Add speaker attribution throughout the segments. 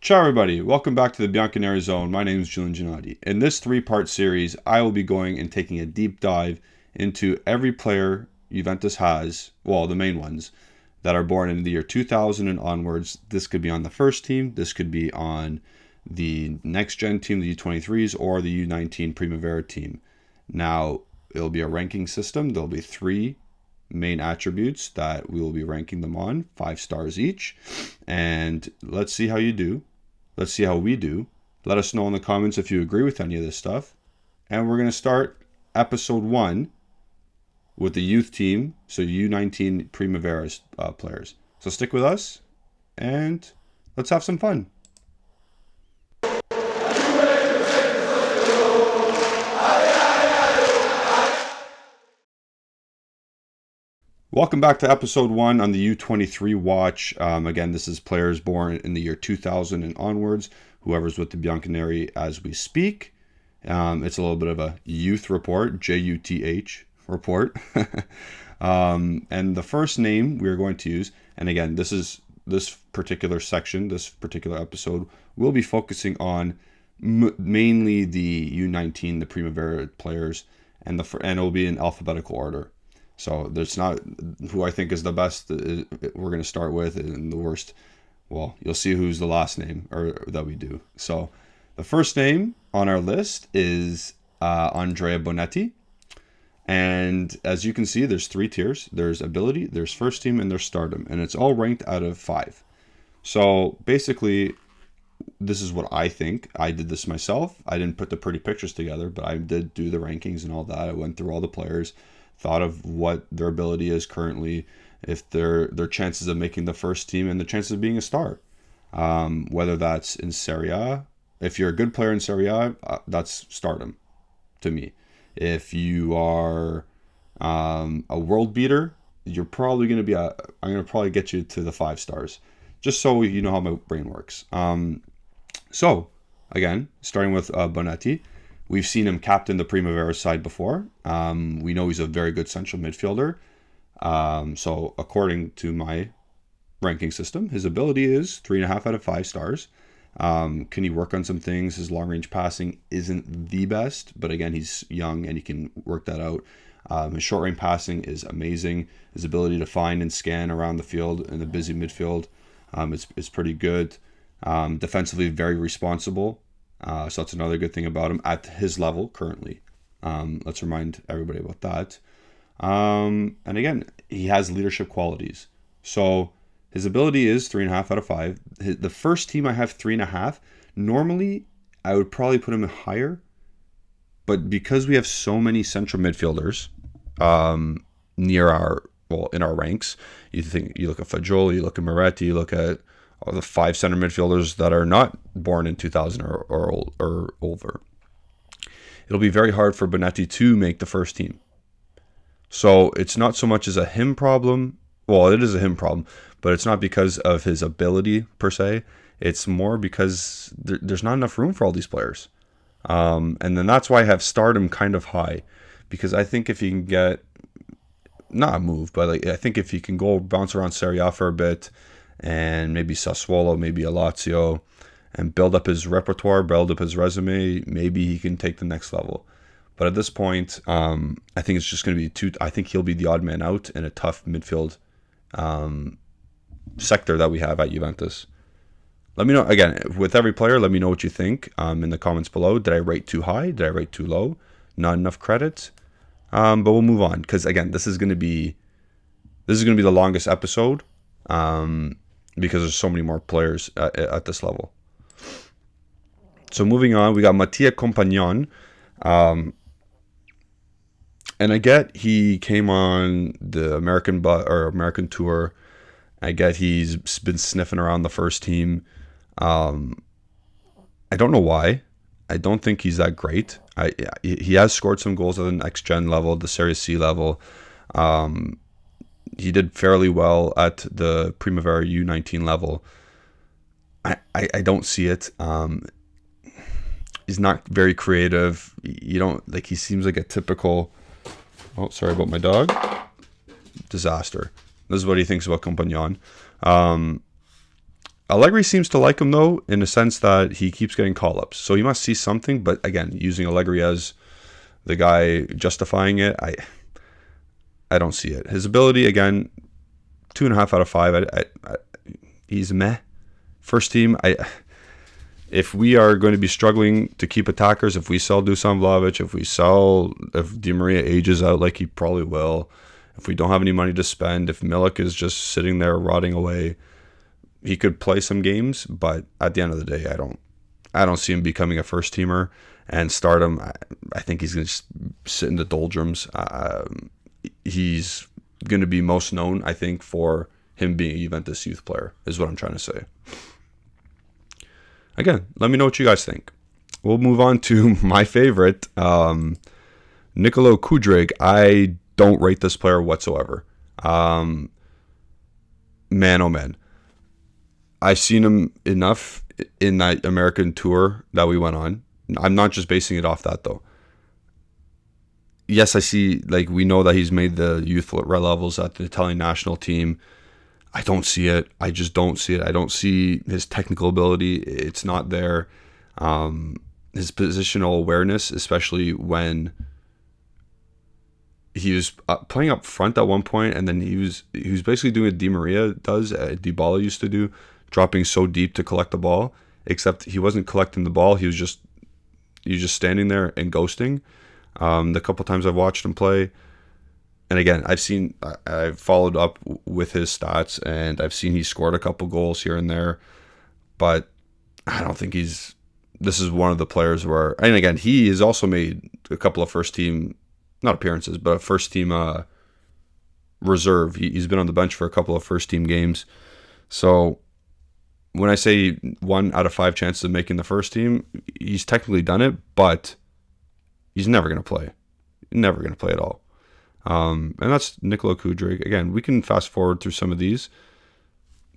Speaker 1: Ciao everybody, welcome back to the Bianconeri Zone. My name is Julian Gennady. In this three-part series, I will be going and taking a deep dive into every player Juventus has, well, the main ones, that are born in the year 2000 and onwards. This could be on the first team, this could be on the next-gen team, the U23s, or the U19 Primavera team. Now, it'll be a ranking system. There'll be three main attributes that we will be ranking them on, 5 stars each. And let's see how you do. Let's see how we do. Let us know in the comments if you agree with any of this stuff. And we're going to start episode 1 with the youth team, so U19 Primavera players. So stick with us and let's have some fun. Welcome back to episode 1 on the U23 watch. Again, this is players born in the year 2000 and onwards, whoever's with the Bianconeri as we speak. It's a little bit of a youth report, J-U-T-H report. And the first name we're going to use, and again, this particular section, this particular episode, we'll be focusing on mainly the U19, the Primavera players, and it will be in alphabetical order. So there's not who I think is the best we're going to start with, and the worst, well, you'll see who's the last name or that we do. So the first name on our list is Andrea Bonetti. And as you can see, there's 3 tiers. There's ability, there's first team, and there's stardom. And it's all ranked out of 5. So basically, this is what I think. I did this myself. I didn't put the pretty pictures together, but I did do the rankings and all that. I went through all the players, thought of what their ability is currently, if their chances of making the first team, and the chances of being a star. Whether that's in Serie A. If you're a good player in Serie A, that's stardom to me. If you are a world beater, you're probably going to be I'm going to probably get you to the 5 stars, just so you know how my brain works. So again, starting with Bonetti. We've seen him captain the Primavera side before. We know he's a very good central midfielder. So according to my ranking system, his ability is 3.5 out of 5 stars. Can he work on some things? His long-range passing isn't the best, but again, he's young and he can work that out. His short-range passing is amazing. His ability to find and scan around the field in the busy midfield is pretty good. Defensively, very responsible. So that's another good thing about him at his level currently. Let's remind everybody about that. And again, he has leadership qualities. So his ability is 3.5 out of 5. The first team I have 3.5. Normally, I would probably put him higher. But because we have so many central midfielders in our ranks, you look at Fagioli, you look at Moretti, you look at all the 5 center midfielders that are not born in 2000 or over. It'll be very hard for Bonetti to make the first team. So it's not so much as a him problem. Well, it is a him problem, but it's not because of his ability per se. It's more because there's not enough room for all these players. And then that's why I have stardom kind of high, because I think if he can get, not a move, but I think if he can go bounce around Serie A for a bit, and maybe Sassuolo, maybe a Lazio, and build up his repertoire, build up his resume, maybe he can take the next level. But at this point, I think it's just going to be I think he'll be the odd man out in a tough midfield sector that we have at Juventus. Let me know, again, with every player, let me know what you think in the comments below. Did I rate too high? Did I rate too low? Not enough credit? But we'll move on, because again, this is going to be the longest episode. Because there's so many more players at this level. So moving on, we got Bonetti and Companon. And I get he came on the American tour. I get he's been sniffing around the first team. I don't know why. I don't think he's that great. He has scored some goals at the next gen level, the Serie C level. He did fairly well at the Primavera U19 level. I don't see it. He's not very creative. He seems like a typical... Oh, sorry about my dog. Disaster. This is what he thinks about Companon. Allegri seems to like him, though, in the sense that he keeps getting call-ups. So he must see something, but again, using Allegri as the guy justifying it, I don't see it. His ability, again, 2.5 out of 5. He's meh. First team, if we are going to be struggling to keep attackers, if we sell Dusan Vlahovic, if Di Maria ages out like he probably will, if we don't have any money to spend, if Milik is just sitting there rotting away, he could play some games, but at the end of the day, I don't see him becoming a first teamer and start him. I think he's going to just sit in the doldrums. He's going to be most known, I think, for him being a Juventus youth player, is what I'm trying to say. Again, let me know what you guys think. We'll move on to my favorite, Nikola Kudrig. I don't rate this player whatsoever. Man, oh man. I've seen him enough in that American tour that we went on. I'm not just basing it off that, though. Yes, I see, like, we know that he's made the youth levels at the Italian national team. I don't see it. I just don't see it. I don't see his technical ability. It's not there. His positional awareness, especially when he was playing up front at one point, and then he was basically doing what Di Maria does, Dybala used to do, dropping so deep to collect the ball. Except he wasn't collecting the ball. He was just standing there and ghosting. The couple times I've watched him play. And again, I've followed up with his stats, and I've seen he scored a couple goals here and there, but I don't think this is one of the players where, and again, he has also made a couple of first team, not appearances, but a first team reserve. He's been on the bench for a couple of first team games. So when I say 1 out of 5 chances of making the first team, he's technically done it, but he's never going to play. Never going to play at all. And that's Nikola Kudrig. Again, we can fast forward through some of these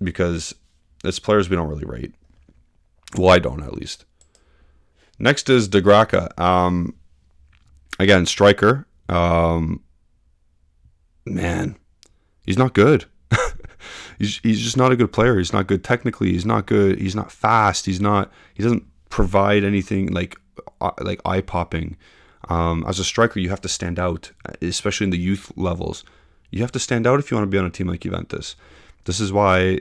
Speaker 1: because it's players we don't really rate. Well, I don't, at least. Next is Degraca. Again, striker. Man, he's not good. He's just not a good player. He's not good technically. He's not good. He's not fast. He doesn't provide anything like eye popping. As a striker, you have to stand out, especially in the youth levels. You have to stand out if you want to be on a team like Juventus. This is why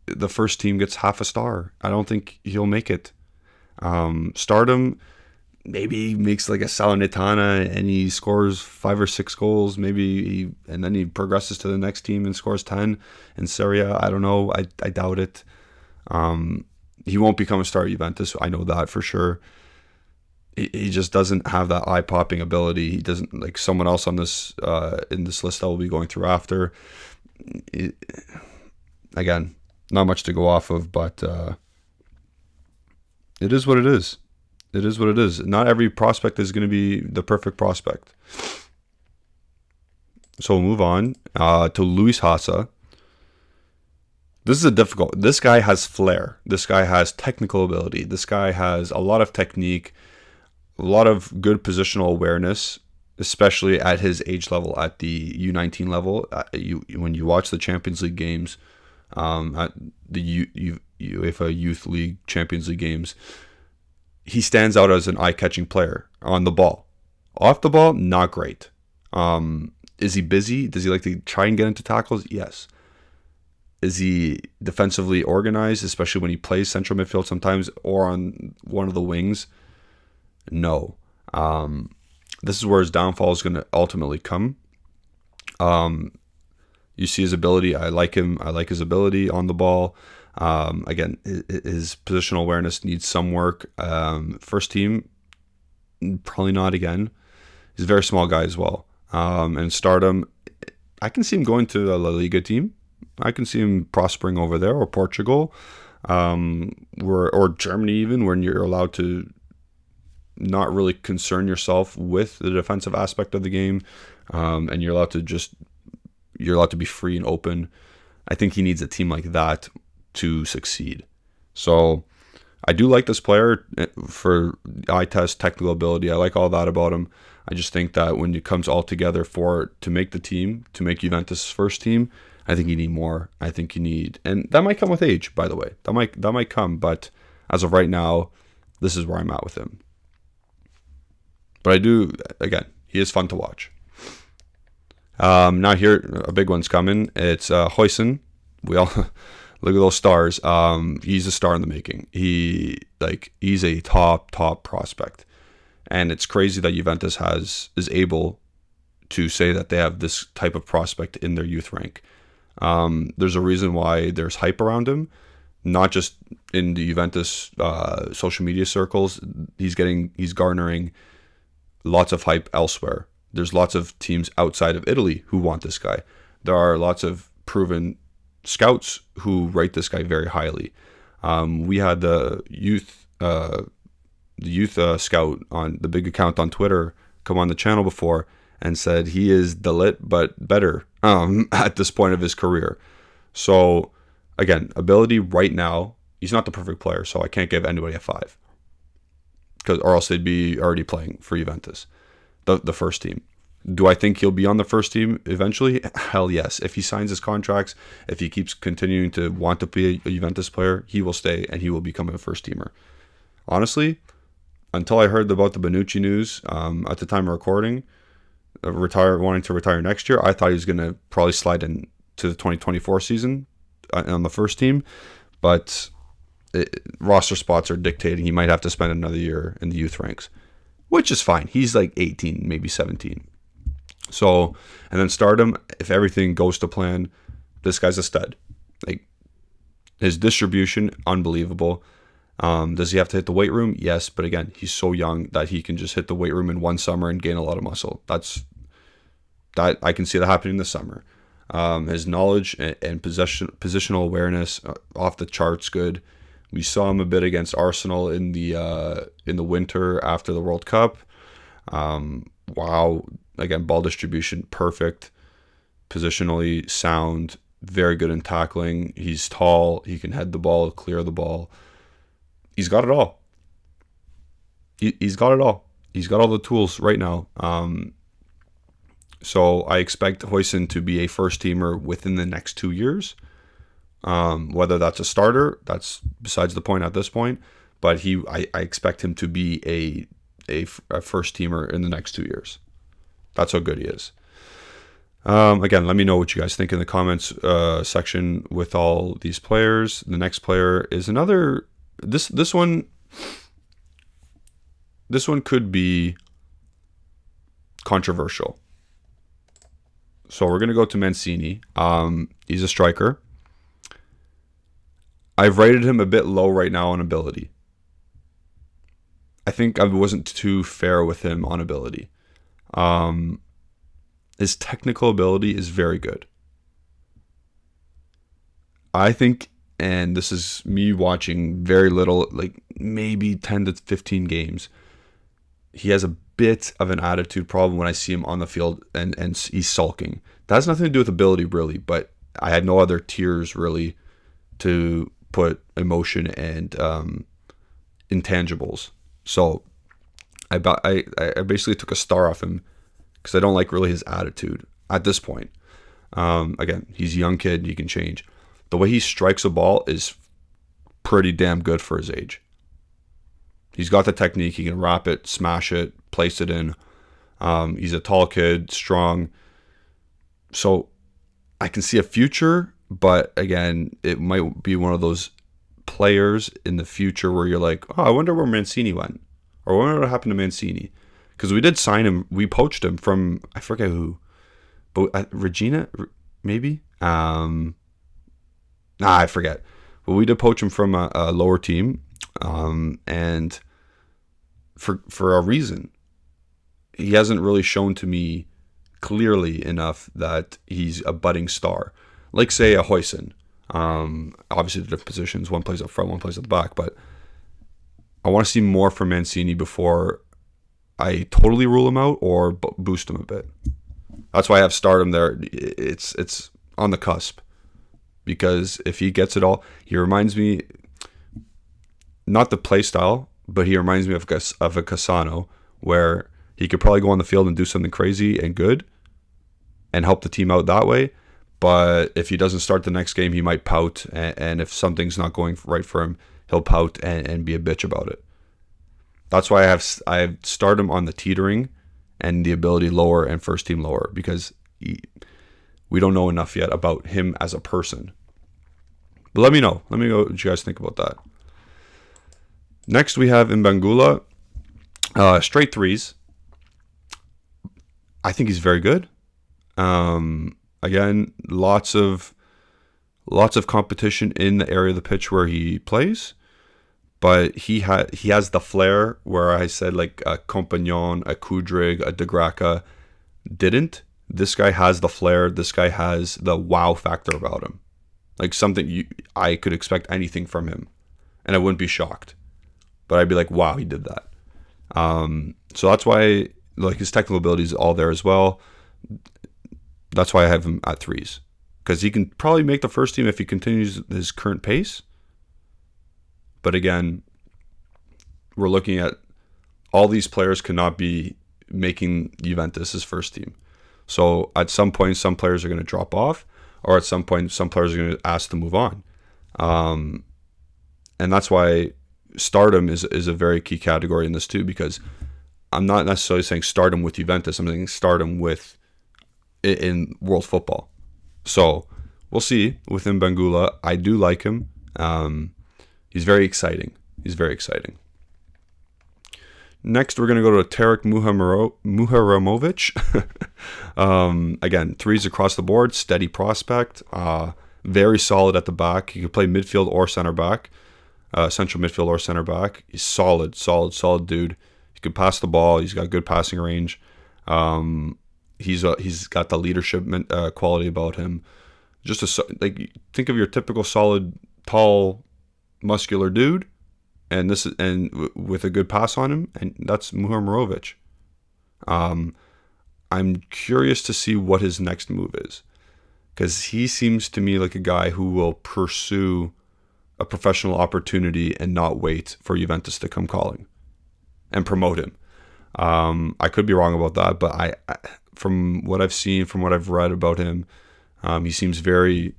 Speaker 1: the first team gets half a star. I don't think he'll make it. Stardom, maybe he makes like a Salernitana and he scores 5 or 6 goals. And then he progresses to the next team and scores 10 in Serie A. I don't know. I doubt it. He won't become a star at Juventus. I know that for sure. He just doesn't have that eye-popping ability. He doesn't, like someone else on this in this list that we'll be going through after. Again, not much to go off of, but it is what it is. It is what it is. Not every prospect is going to be the perfect prospect. So we'll move on to Luis Hasa. This guy has flair. This guy has technical ability. This guy has a lot of technique. A lot of good positional awareness, especially at his age level, at the U19 level. When you watch the Champions League games, at the UEFA Youth League Champions League games, he stands out as an eye-catching player on the ball. Off the ball, not great. Is he busy? Does he like to try and get into tackles? Yes. Is he defensively organized, especially when he plays central midfield sometimes or on one of the wings? No. This is where his downfall is going to ultimately come. You see his ability. I like him. I like his ability on the ball. Again, his positional awareness needs some work. First team, probably not again. He's a very small guy as well. And Stardom, I can see him going to a La Liga team. I can see him prospering over there, or Portugal, or Germany even, when you're allowed to not really concern yourself with the defensive aspect of the game, and you're allowed to be free and open. I think he needs a team like that to succeed. So I do like this player for eye test, technical ability. I like all that about him. I just think that when it comes all together to make the team, to make Juventus' first team, I think you need more. I think you need, and that might come with age, by the way. That might come, but as of right now, this is where I'm at with him. But I do, again, he is fun to watch. Now here, a big one's coming. It's Hoisin. We all look at those stars. He's a star in the making. He's a top prospect, and it's crazy that Juventus is able to say that they have this type of prospect in their youth rank. There's a reason why there's hype around him, not just in the Juventus social media circles. He's garnering lots of hype elsewhere. There's lots of teams outside of Italy who want this guy. There are lots of proven scouts who rate this guy very highly. We had the youth scout on the big account on Twitter come on the channel before and said he is Dalit but better at this point of his career. So again, ability right now, he's not the perfect player, so I can't give anybody a 5, or else they'd be already playing for Juventus, the first team. Do I think he'll be on the first team eventually? Hell yes. If he signs his contracts, if he keeps continuing to want to be a Juventus player, he will stay and he will become a first teamer. Honestly, until I heard about the Bonucci news at the time of recording, wanting to retire next year, I thought he was going to probably slide into the 2024 season on the first team. But roster spots are dictating he might have to spend another year in the youth ranks, which is fine. He's like 18, maybe 17. So, and then stardom, if everything goes to plan, this guy's a stud. Like, his distribution, unbelievable. Does he have to hit the weight room? Yes, but again, he's so young that he can just hit the weight room in one summer and gain a lot of muscle. That I can see that happening this summer. His knowledge and positional awareness off the charts good. We saw him a bit against Arsenal in the winter after the World Cup. Wow. Again, ball distribution, perfect. Positionally sound, very good in tackling. He's tall. He can head the ball, clear the ball. He's got it all. He's got it all. He's got all the tools right now. So I expect Hoisin to be a first teamer within the next 2 years. Whether that's a starter, that's besides the point at this point. But I expect him to be a first teamer in the next 2 years. That's how good he is. Again, let me know what you guys think in the comments section with all these players. The next player is another. This one could be controversial. So we're gonna go to Mancini. He's a striker. I've rated him a bit low right now on ability. I think I wasn't too fair with him on ability. His technical ability is very good. I think, and this is me watching very little, like maybe 10 to 15 games, he has a bit of an attitude problem when I see him on the field and he's sulking. That has nothing to do with ability really, but I had no other tiers really to put emotion and intangibles. So I basically took a star off him because I don't like really his attitude at this point. Again, he's a young kid. He can change. The way he strikes a ball is pretty damn good for his age. He's got the technique. He can wrap it, smash it, place it in. He's a tall kid, strong. So I can see a future, but again, it might be one of those players in the future where you're like, oh, I wonder where Mancini went, or I wonder what happened to Mancini. Because we did sign him, we poached him from, I forget who, but Regina, maybe? I forget. But we did poach him from a lower team, and for a reason. He hasn't really shown to me clearly enough that he's a budding star. Like, say, a Hoisin. Obviously, the different positions. One plays up front, one plays at the back. But I want to see more from Mancini before I totally rule him out or boost him a bit. That's why I have stardom there. It's on the cusp. Because if he gets it all, he reminds me, not the play style, but he reminds me of a Cassano, where he could probably go on the field and do something crazy and good and help the team out that way. But if he doesn't start the next game, he might pout. And if something's not going right for him, he'll pout and be a bitch about it. That's why I start him on the teetering and the ability lower and first team lower, because we don't know enough yet about him as a person. But let me know. Let me know what you guys think about that. Next, we have Mbangula. Straight threes. I think he's very good. Again, lots of competition in the area of the pitch where he plays. But he has the flair where I said like a Companon, a Kudrig, a Degraca didn't. This guy has the flair. This guy has the wow factor about him. Like something I could expect anything from him. And I wouldn't be shocked. But I'd be like, wow, he did that. So that's why like his technical ability is all there as well. That's why I have him at threes. Because he can probably make the first team if he continues his current pace. But again, we're looking at all these players cannot be making Juventus his first team. So at some point, some players are going to drop off, or at some point, some players are going to ask to move on. And that's why stardom is a very key category in this too, because I'm not necessarily saying stardom with Juventus. I'm saying stardom in world football. So we'll see with Mbangula. I do like him. He's very exciting. Next, we're going to go to Tarek Muharamovic. Again, threes across the board, steady prospect, very solid at the back. He can play midfield or center back, central midfield or center back. He's solid dude. He can pass the ball. He's got good passing range. He's got the leadership quality about him. Just think of your typical solid, tall, muscular dude, and with a good pass on him, and that's Muharamovic. I'm curious to see what his next move is, because he seems to me like a guy who will pursue a professional opportunity and not wait for Juventus to come calling and promote him. I could be wrong about that, but I from what I've seen, from what I've read about him, he seems very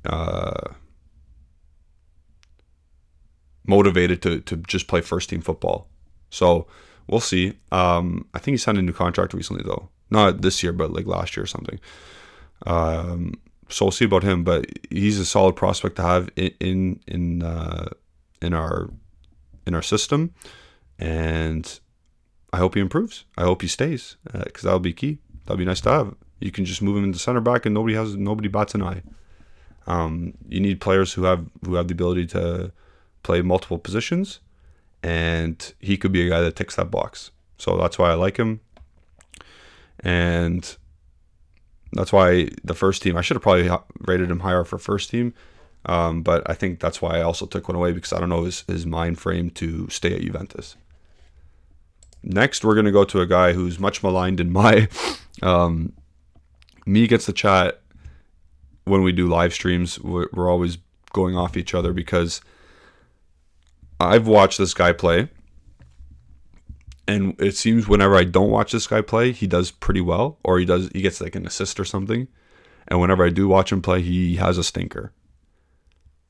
Speaker 1: motivated to just play first team football. So we'll see. I think he signed a new contract recently though. Not this year, but like last year or something. So we'll see about him, but he's a solid prospect to have in our system, and I hope he improves. I hope he stays, because that'll be key. That'll be nice to have. You can just move him into center back, and nobody bats an eye. You need players who have the ability to play multiple positions, and he could be a guy that ticks that box. So that's why I like him, and that's why the first team, I should have probably rated him higher for first team, but I think that's why I also took one away, because I don't know his mind frame to stay at Juventus. Next, we're going to go to a guy who's much maligned in my me gets the chat when we do live streams. We're always going off each other, because I've watched this guy play, and it seems whenever I don't watch this guy play, he does pretty well, or he gets like an assist or something. And whenever I do watch him play, he has a stinker.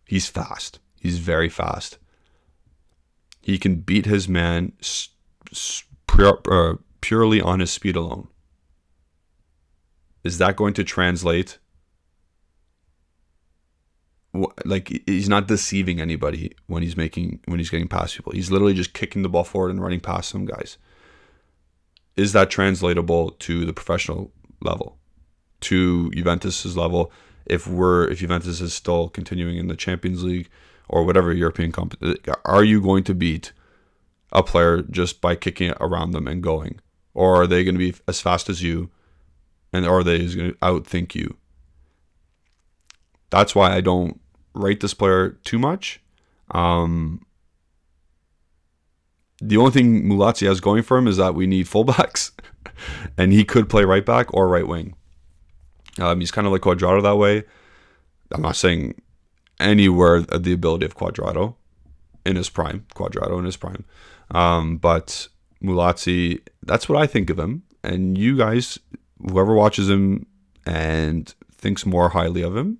Speaker 1: He's fast. He's very fast. He can beat his man purely on his speed alone. Is that going to translate? Like, he's not deceiving anybody when he's getting past people. He's literally just kicking the ball forward and running past some guys. Is that translatable to the professional level, to Juventus's level? If Juventus is still continuing in the Champions League or whatever European competition, are you going to beat a player just by kicking it around them and going, or are they going to be as fast as you, and are they going to outthink you? That's why I don't rate this player too much. The only thing Mulazzi has going for him is that we need fullbacks, and he could play right back or right wing. He's kind of like Cuadrado that way. I'm not saying anywhere the ability of Cuadrado in his prime. But Mulazzi, that's what I think of him. And you guys, whoever watches him and thinks more highly of him,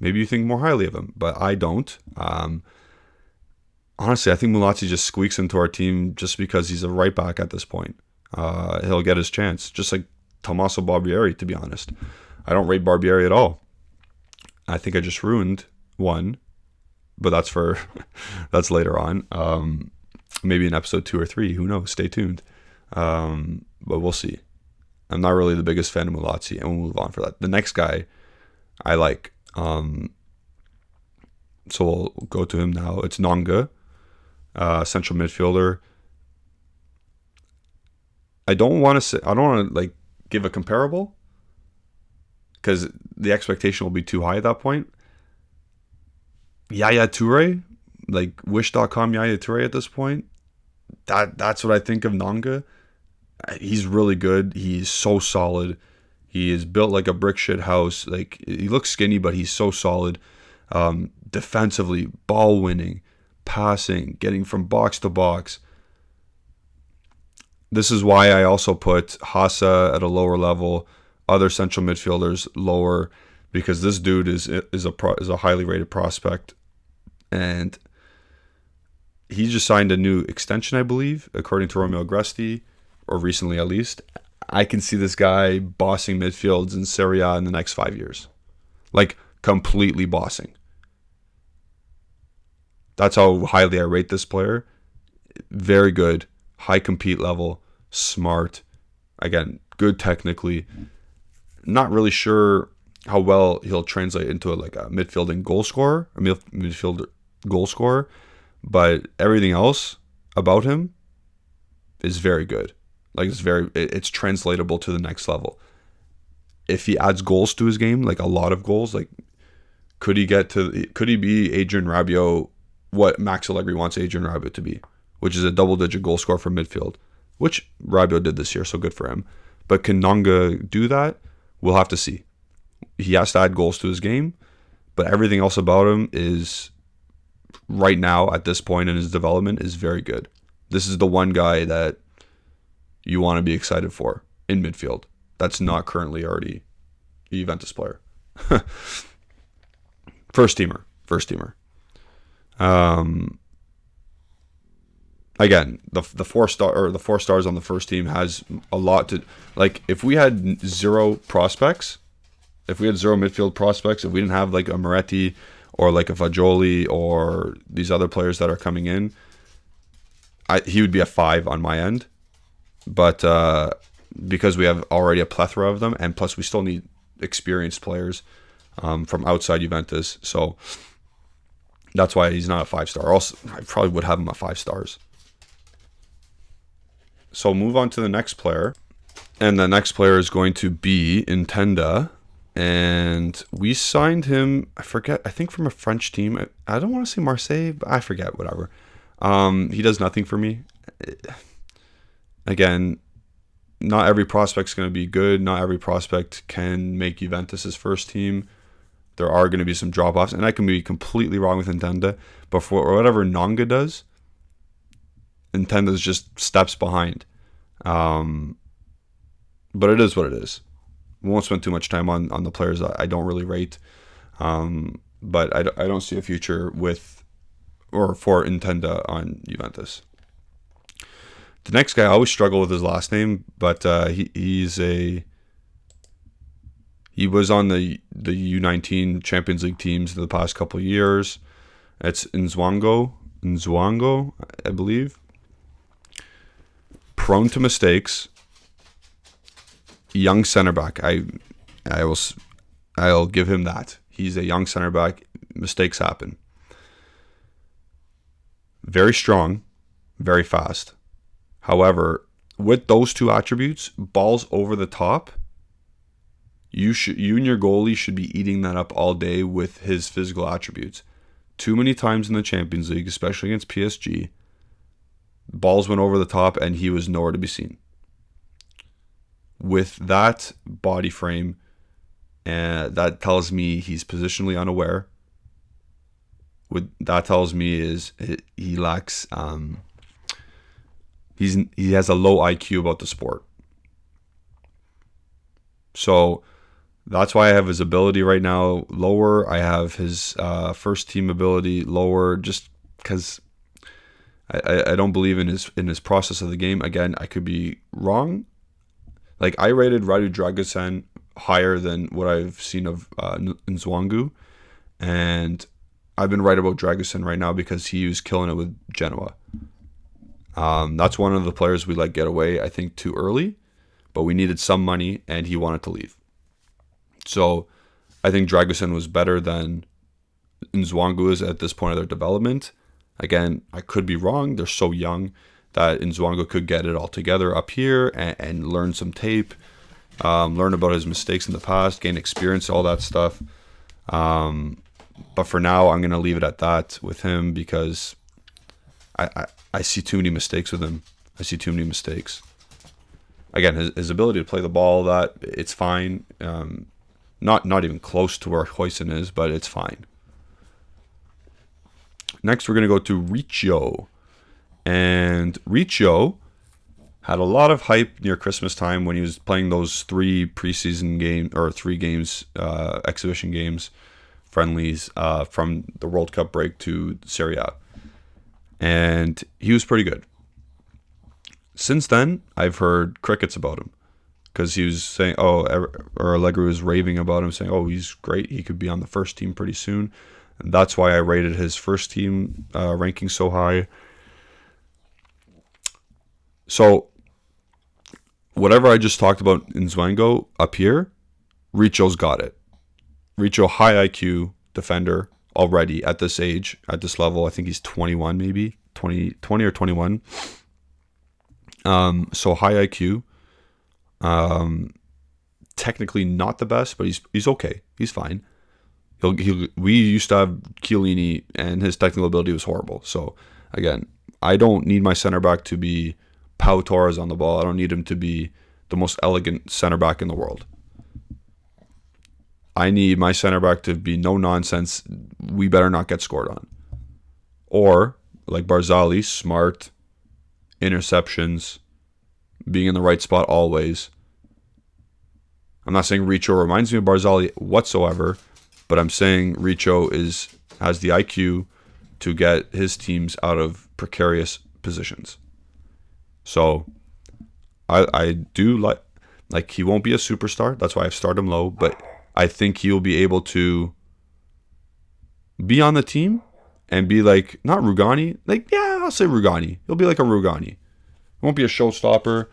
Speaker 1: Maybe you think more highly of him, but I don't. Honestly, I think Mulazzi just squeaks into our team just because he's a right back at this point. He'll get his chance, just like Tommaso Barbieri, to be honest. I don't rate Barbieri at all. I think I just ruined one, but that's later on. Maybe in episode 2 or 3, who knows? Stay tuned. But we'll see. I'm not really the biggest fan of Mulazzi, and we'll move on for that. The next guy I like, so we'll go to him now. It's Nanga, central midfielder. I don't want to like give a comparable because the expectation will be too high at that point. Yaya Toure, like Wish.com Yaya Toure at this point. That's what I think of Nanga. He's really good. He's so solid. He is built like a brick shit house. Like, he looks skinny, but he's so solid. Defensively, ball winning, passing, getting from box to box. This is why I also put Hasa at a lower level, other central midfielders lower, because this dude is a highly rated prospect, and he just signed a new extension, I believe, according to Romeo Agresti, or recently at least. I can see this guy bossing midfields in Serie A in the next 5 years, like completely bossing. That's how highly I rate this player. Very good, high compete level, smart. Again, good technically. Not really sure how well he'll translate into a midfield goal scorer, but everything else about him is very good. Like, it's translatable to the next level. If he adds goals to his game, like a lot of goals, like could he be Adrian Rabiot, what Max Allegri wants Adrian Rabiot to be, which is a double-digit goal scorer for midfield, which Rabiot did this year, so good for him. But can Nanga do that? We'll have to see. He has to add goals to his game, but everything else about him is, right now, at this point in his development, is very good. This is the one guy that you want to be excited for in midfield. That's not currently already a Juventus player. First teamer. Again, the 4 stars on the first team has a lot to, like, if we had zero prospects, if we had zero midfield prospects, if we didn't have like a Moretti or like a Fagioli or these other players that are coming in, he would be a 5 on my end. But because we have already a plethora of them, and plus we still need experienced players from outside Juventus, so that's why he's not a 5-star. Or else I probably would have him at 5 stars. So move on to the next player, and the next player is going to be Intenda, and we signed him. I think from a French team. I don't want to say Marseille, but I forget. Whatever. He does nothing for me. Again, not every prospect's going to be good. Not every prospect can make Juventus' first team. There are going to be some drop-offs, and I can be completely wrong with Intenda, but for whatever Nanga does, Intenda's just steps behind. But it is what it is. We won't spend too much time on the players that I don't really rate, but I don't see a future for Intenda on Juventus. The next guy, I always struggle with his last name, but he was on the U19 Champions League teams the past couple of years. It's Nzwango, I believe. Prone to mistakes. Young center back. I'll give him that. He's a young center back. Mistakes happen. Very strong, very fast. However, with those two attributes, balls over the top, you and your goalie should be eating that up all day with his physical attributes. Too many times in the Champions League, especially against PSG, balls went over the top and he was nowhere to be seen. With that body frame, that tells me he's positionally unaware. That tells me is he lacks. He has a low IQ about the sport. So That's why I have his ability right now lower. I have his first team ability lower, just because I don't believe in his process of the game. Again, I could be wrong. Like, I rated Radu Dragusin higher than what I've seen of Nzwangu, and I've been right about Dragusin right now because he was killing it with Genoa. That's one of the players we let get away, I think, too early, but we needed some money, and he wanted to leave. So I think Dragusin was better than Nzwangu is at this point of their development. Again, I could be wrong. They're so young that Nzwangu could get it all together up here and learn some tape, learn about his mistakes in the past, gain experience, all that stuff. But for now, I'm going to leave it at that with him because I see too many mistakes with him. I see too many mistakes. Again, his ability to play the ball, that it's fine. Not even close to where Hoisin is, but it's fine. Next, we're going to go to Riccio. And Riccio had a lot of hype near Christmas time when he was playing those 3 preseason games, or 3 games, exhibition games, friendlies, from the World Cup break to Serie A. And he was pretty good. Since then, I've heard crickets about him. Because he was saying, or Allegri was raving about him, saying, he's great, he could be on the first team pretty soon. And that's why I rated his first team ranking so high. So, whatever I just talked about in Nzwangu up here, Riccio's got it. Riccio, high IQ defender already at this age, at this level. I think he's 21 maybe, 20 or 21. So high IQ. Technically not the best, but he's okay. He's fine. We used to have Chiellini, and his technical ability was horrible. So again, I don't need my center back to be Pau Torres on the ball. I don't need him to be the most elegant center back in the world. I need my center back to be no nonsense. We better not get scored on. Or like Barzali, smart, interceptions, being in the right spot always. I'm not saying Riccio reminds me of Barzali whatsoever, but I'm saying Riccio has the IQ to get his teams out of precarious positions. So I do like he won't be a superstar. That's why I've started him low, but I think he'll be able to be on the team and be like, not Rugani, I'll say Rugani. He'll be like a Rugani. He won't be a showstopper.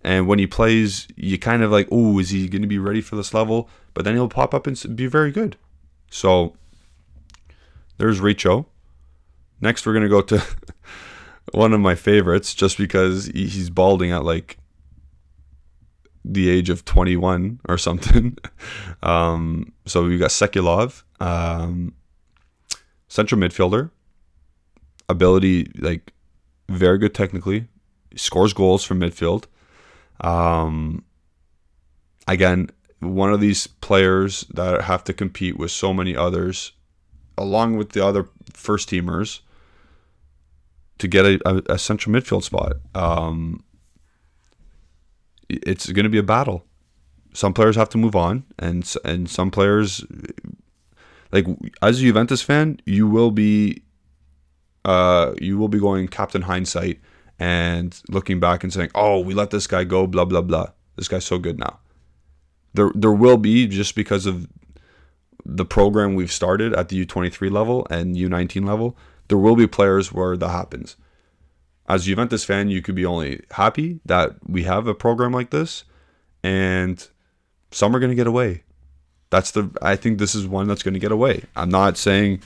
Speaker 1: And when he plays, you kind of like, is he going to be ready for this level? But then he'll pop up and be very good. So there's Riccio. Next, we're going to go to one of my favorites, just because he's balding at like the age of 21 or something. So we got Secularv, central midfielder, ability, like very good technically, he scores goals from midfield. Again, one of these players that have to compete with so many others, along with the other first teamers, to get a central midfield spot. It's going to be a battle. Some players have to move on, and some players, like as a Juventus fan, you will be going Captain Hindsight and looking back and saying, we let this guy go, blah blah blah. This guy's so good now. There will be, just because of the program we've started at the U23 level and U19 level, there will be players where that happens. As a Juventus fan, you could be only happy that we have a program like this, and some are going to get away. I think this is one that's going to get away. I'm not saying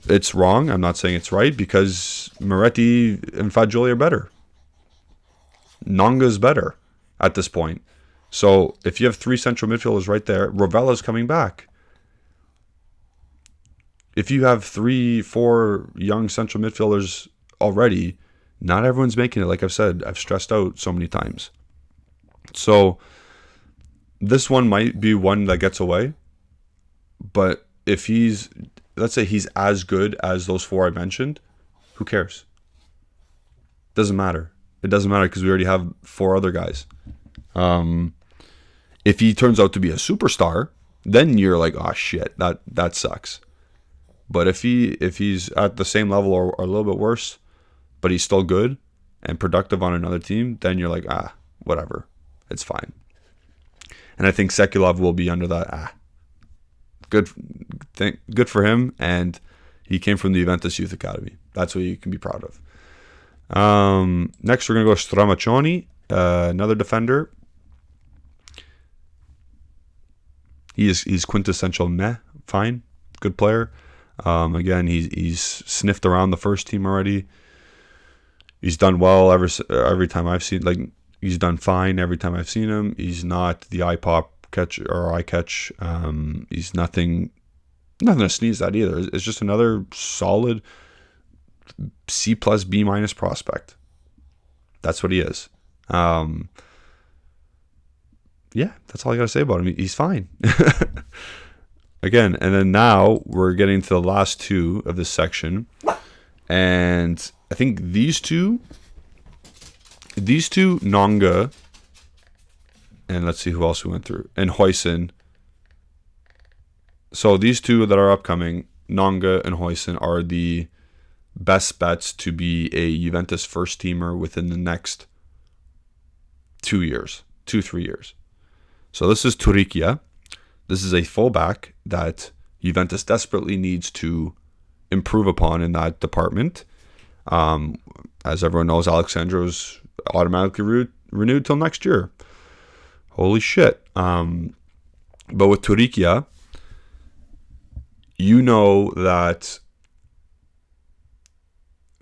Speaker 1: it's wrong. I'm not saying it's right, because Moretti and Fagioli are better. Nanga's better at this point. So if you have 3 central midfielders right there, Ravella's coming back. If you have 3-4 young central midfielders already, not everyone's making it. Like I've said, I've stressed out so many times. So this one might be one that gets away. But if let's say he's as good as those 4 I mentioned, who cares? Doesn't matter. It doesn't matter because we already have 4 other guys. If he turns out to be a superstar, then you're like, oh shit, that sucks. But if he's at the same level or a little bit worse, but he's still good and productive on another team, then you're like, whatever, it's fine. And I think Secularv will be under that. Good for him, and he came from the Juventus Youth Academy. That's what you can be proud of. Next, we're gonna go Stramacioni, another defender. He's quintessential fine, good player. Again, he's sniffed around the first team already. He's done well every time I've seen. Like, he's done fine every time I've seen him. He's not the eye catch. He's nothing to sneeze at either. It's just another solid C plus B minus prospect. That's what he is. Yeah, that's all I gotta say about him. He's fine. Again, and then now we're getting to the last two of this section, and I think these two, Nanga, and let's see who else we went through, and Hoisin. So these two that are upcoming, Nanga and Hoisin, are the best bets to be a Juventus first teamer within the next 3 years. So this is Tarikia. This is a fullback that Juventus desperately needs to improve upon in that department. As everyone knows, Alexandro's automatically renewed till next year. Holy shit. But with Tarikia, you know that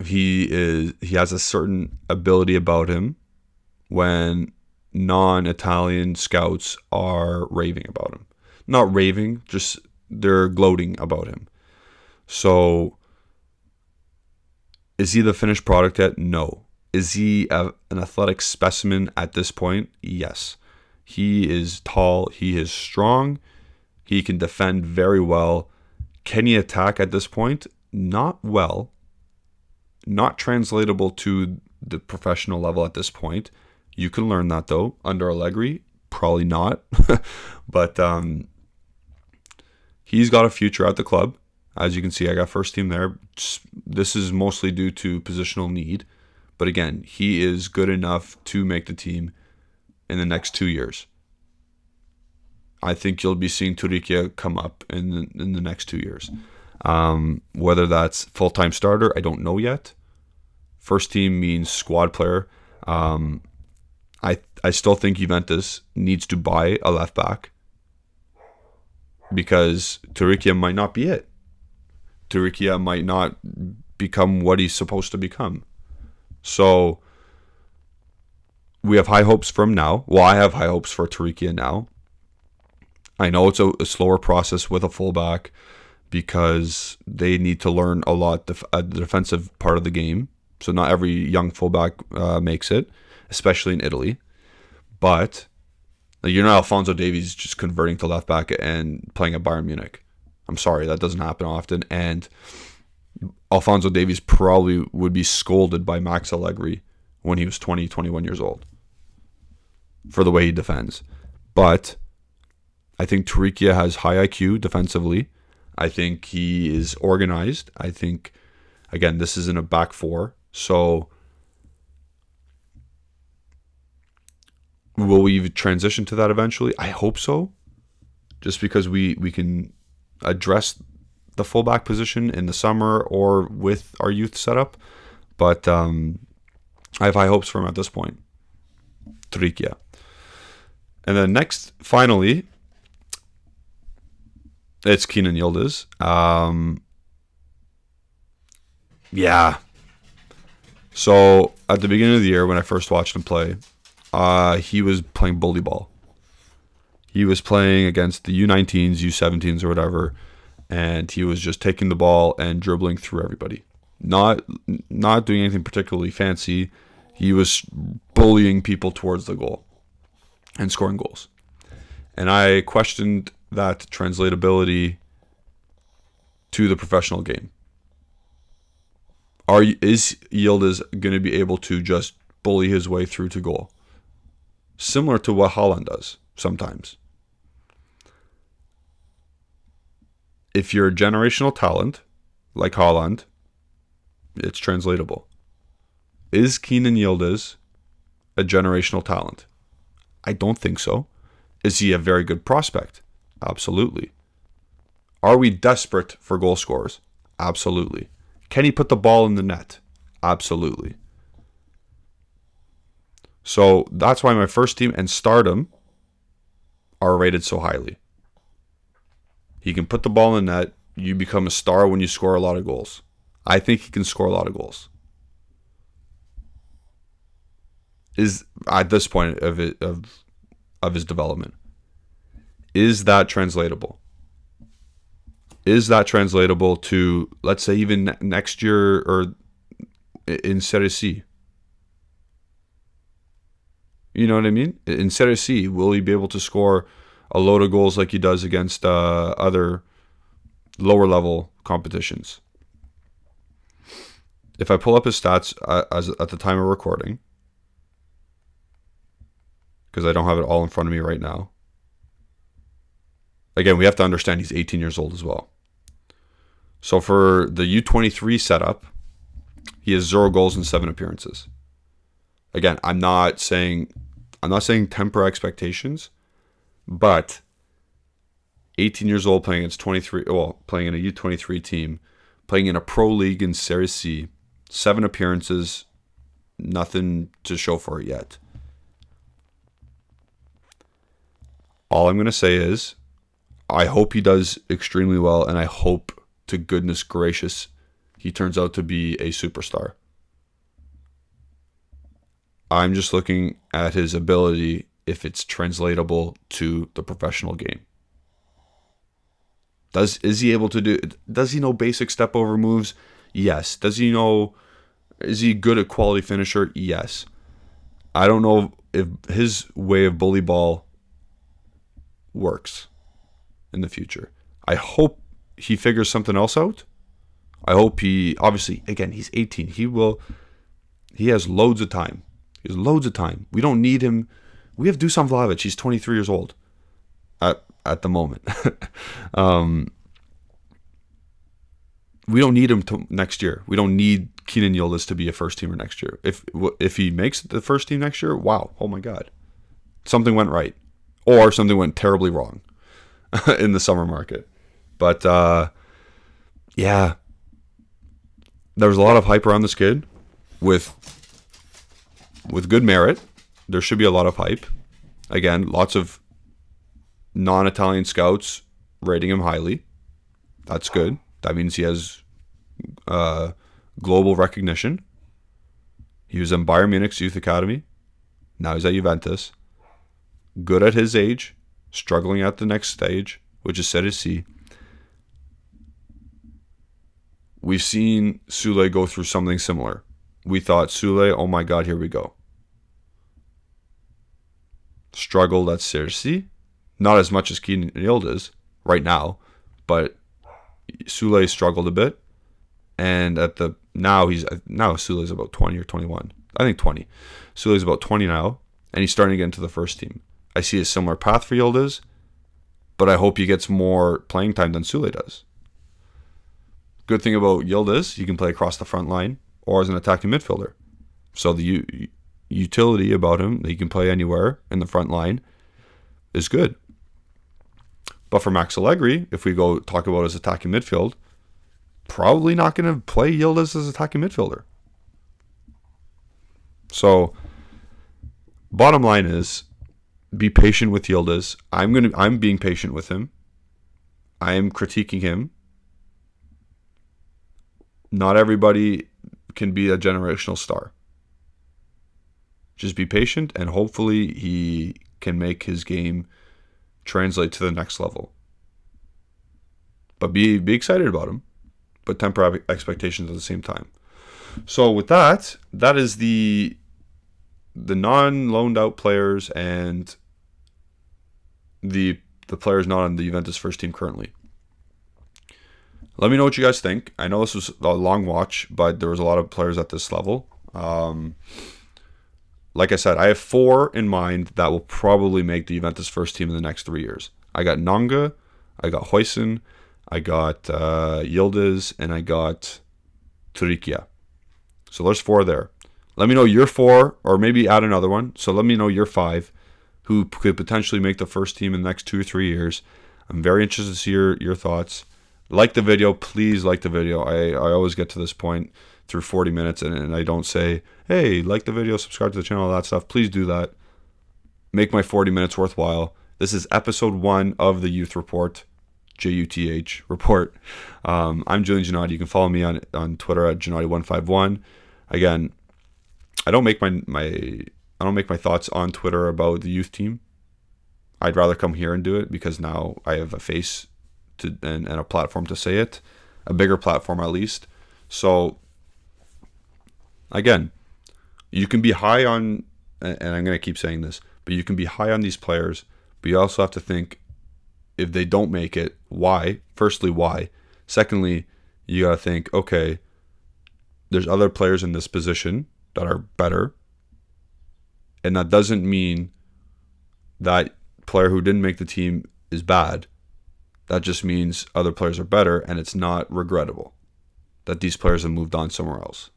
Speaker 1: he has a certain ability about him when non-Italian scouts are raving about him. Not raving, just they're gloating about him. So, is he the finished product yet? No. Is he an athletic specimen at this point? Yes. He is tall. He is strong. He can defend very well. Can he attack at this point? Not well. Not translatable to the professional level at this point. You can learn that, though. Under Allegri, probably not. But he's got a future at the club. As you can see, I got first team there. This is mostly due to positional need. But again, he is good enough to make the team in the next 2 years. I think you'll be seeing Tarikia come up in the next 2 years. Whether that's full-time starter, I don't know yet. First team means squad player. I still think Juventus needs to buy a left back because Tarikia might not be it. Tarikia might not become what he's supposed to become. So we have high hopes for him now. Well, I have high hopes for Tarikia now. I know it's a slower process with a fullback because they need to learn a lot the defensive part of the game. So not every young fullback makes it, especially in Italy. But you're not Alphonso Davies just converting to left back and playing at Bayern Munich. I'm sorry, that doesn't happen often. And Alphonso Davies probably would be scolded by Max Allegri when he was 20, 21 years old for the way he defends. But I think Tarikia has high IQ defensively. I think he is organized. I think, again, this isn't a back four. So will we transition to that eventually? I hope so. Just because we can address the fullback position in the summer or with our youth setup. But I have high hopes for him at this point. Tarikia. And then next, finally, it's Kenan Yildiz. Yeah. So at the beginning of the year when I first watched him play, he was playing bully ball. He was playing against the U19s, U17s, or whatever, and he was just taking the ball and dribbling through everybody. Not doing anything particularly fancy. He was bullying people towards the goal and scoring goals. And I questioned that translatability to the professional game. Is Yildiz going to be able to just bully his way through to goal? Similar to what Haaland does. sometimes. If you're a generational talent, like Haaland, it's translatable. Is Kenan Yildiz a generational talent? I don't think so. Is he a very good prospect? Absolutely. Are we desperate for goal scorers? Absolutely. Can he put the ball in the net? Absolutely. So that's why my first team and stardom are rated so highly. He can put the ball in the net. You become a star when you score a lot of goals. I think he can score a lot of goals. Is at this point of his development. Is that translatable? Is that translatable to, let's say, even next year or in Serie C? You know what I mean? In Serie C, will he be able to score a load of goals like he does against other lower level competitions? If I pull up his stats at the time of recording, because I don't have it all in front of me right now. Again, we have to understand he's 18 years old as well. So for the U23 setup, he has 0 goals and 7 appearances. Again, I'm not saying temper expectations, but 18 years old playing against 23, playing in a U23 team, playing in a pro league in Serie C, 7 appearances, nothing to show for it yet. All I'm going to say is, I hope he does extremely well, and I hope to goodness gracious he turns out to be a superstar. I'm just looking at his ability, if it's translatable to the professional game. Does he know basic step over moves? Yes. Is he good at quality finisher? Yes. I don't know if his way of bully ball works in the future. I hope he figures something else out. I hope obviously, again, he's 18. He has loads of time. We don't need him. We have Dusan Vlahovic. He's 23 years old at the moment. We don't need him next year. We don't need Kenan Yildiz to be a first teamer next year. If he makes the first team next year, wow, oh my God. Something went right. Or something went terribly wrong in the summer market. But, yeah. There was a lot of hype around this kid with good merit. There should be a lot of hype. Again, lots of non-Italian scouts rating him highly. That's good. That means he has global recognition. He was in Bayern Munich's youth academy. Now he's at Juventus. Good at his age. Struggling at the next stage, which is Serie C. We've seen Sule go through something similar. We thought, Sule, oh my God, here we go. Struggled at Serie C. Not as much as Kenan Yildiz right now, but Sule struggled a bit. And now Sule's about 20 or 21. I think 20. Sule's about 20 now, and he's starting to get into the first team. I see a similar path for Yildiz, but I hope he gets more playing time than Sule does. Good thing about Yildiz, he can play across the front line or as an attacking midfielder. So the utility about him, that he can play anywhere in the front line, is good. But for Max Allegri, if we go talk about his attacking midfield, probably not going to play Yildiz as attacking midfielder. So, bottom line is, be patient with Yildiz. I'm being patient with him. I am critiquing him. Not everybody can be a generational star. Just be patient, and hopefully he can make his game translate to the next level. But be excited about him, but temper expectations at the same time. So with that is the non-loaned out players and the players not on the Juventus first team currently. Let me know what you guys think. I know this was a long watch, but there was a lot of players at this level. Let like I said, I have 4 in mind that will probably make the Juventus first team in the next 3 years. I got Nanga, I got Hoisin, I got Yildiz, and I got Tarikia. So there's 4 there. Let me know your 4, or maybe add another one. So let me know your 5 who could potentially make the first team in the next 2 or 3 years. I'm very interested to see your thoughts. Like the video. Please like the video. I always get to this point through 40 minutes and I don't say, hey, like the video, subscribe to the channel, all that stuff. Please do that. Make my 40 minutes worthwhile. This is episode 1 of the Youth Report. JUTH report. I'm Julian Gennady. You can follow me on Twitter at Gennady151. Again, I don't make my thoughts on Twitter about the youth team. I'd rather come here and do it because now I have a face and a platform to say it, a bigger platform at least. So again, you can be high on, and I'm going to keep saying this, but you can be high on these players, but you also have to think, if they don't make it, why? Firstly, why? Secondly, you got to think, okay, there's other players in this position that are better. And that doesn't mean that player who didn't make the team is bad. That just means other players are better, and it's not regrettable that these players have moved on somewhere else.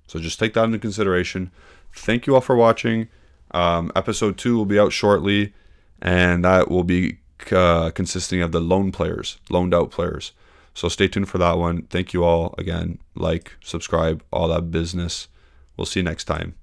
Speaker 1: So just take that into consideration. Thank you all for watching. Episode 2 will be out shortly, and that will be consisting of the loaned out players. So stay tuned for that one. Thank you all again. Like, subscribe, all that business. We'll see you next time.